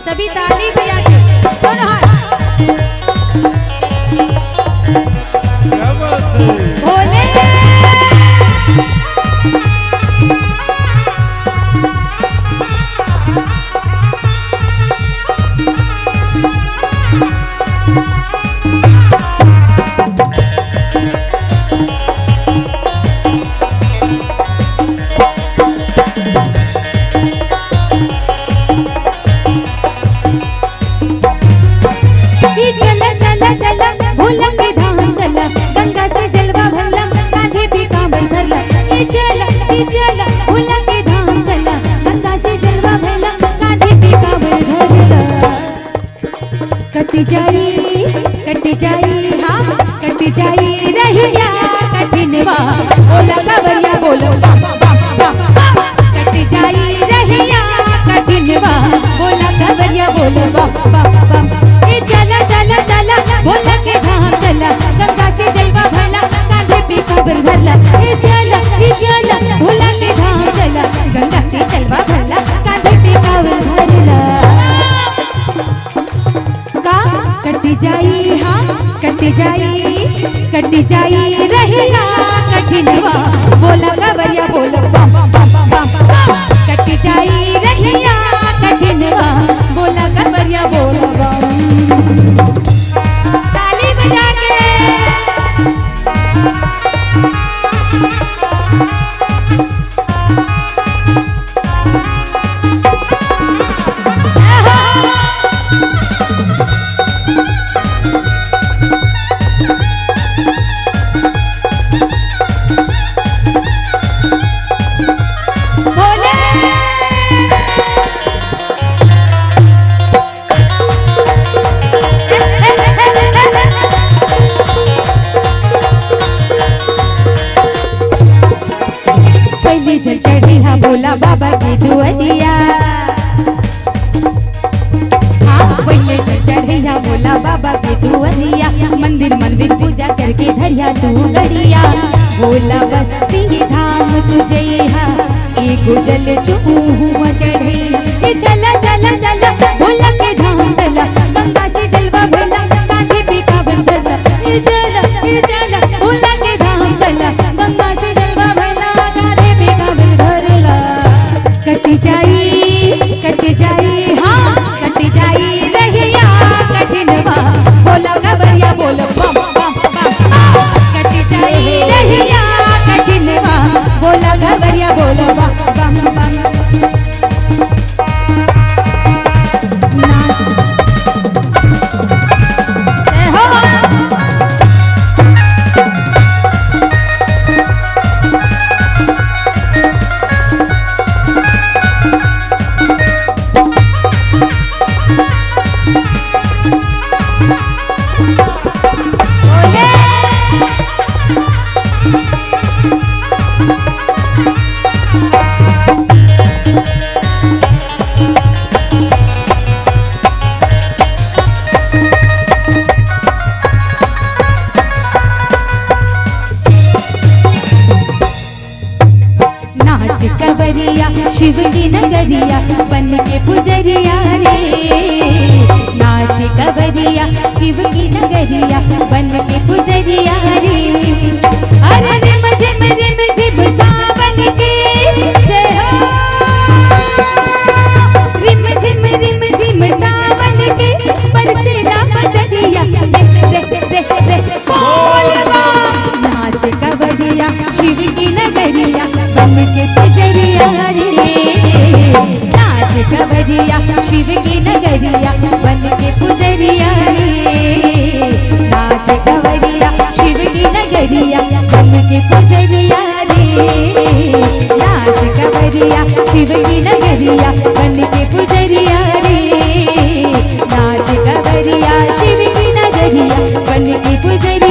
सभी ताली बजा के दोनों हाथ भोले कट जाई हाँ कट जाई रहिया कठिनवा बोला गवरिया बोलो कट जाई रहिया कठिनवा बोला गवरिया बोलो ए चला चला चला बोला के धाम चला गंगा से जलवा भरला कांधे पे काबर भरला ए चला बोला के धाम चला गंगा से जलवा भरला कांधे पे काबर भरला कट जाई रहिया कठिनवा बोला गवरिया बोलो कट जाई रहिया कठिनवा बोला गवरिया बोलो ताली बजा के चढ़िया बोला बाबा की दुआरिया हाँ पहले चढ़िया बोला बाबा की दुआरिया मंदिर मंदिर पूजा करके धरिया तू गड़िया बोला बस्ती धाम तुझे यहाँ एक जल चूहुआ चढ़े चला चला चला बोला के धाम चला गंगा से जलवा भरला कांधे पे काबर भरला चला बोला के धाम चला गंगा से जलवा भरला कांधे पे काबर भरला कट जाई हाँ कट जाई रहिया कठिनवा बोला गवरिया बोलो कट जाई रहिया कठिनवा बोला गवरिया बोलो कवरिया शिव की नगरिया बन के पुजरिया रे नाच कवरिया शिव की नगरिया बन के पुजरिया रे अरे रिम झिम सावन के जय हो रिम झिम सावन के बरसेला बदरिया नाच कवरिया शिव की नगरिया बन के पुजरिया रे नाच कवरिया शिव की नगरिया बन के पुजरिया रे नाच कवरिया शिव की नगरिया बन के पुजरिया रे नाच कवरिया शिव की नगरिया बन के पुजरिया रे नाच कवरिया शिव की नगरिया बन के पुजरिया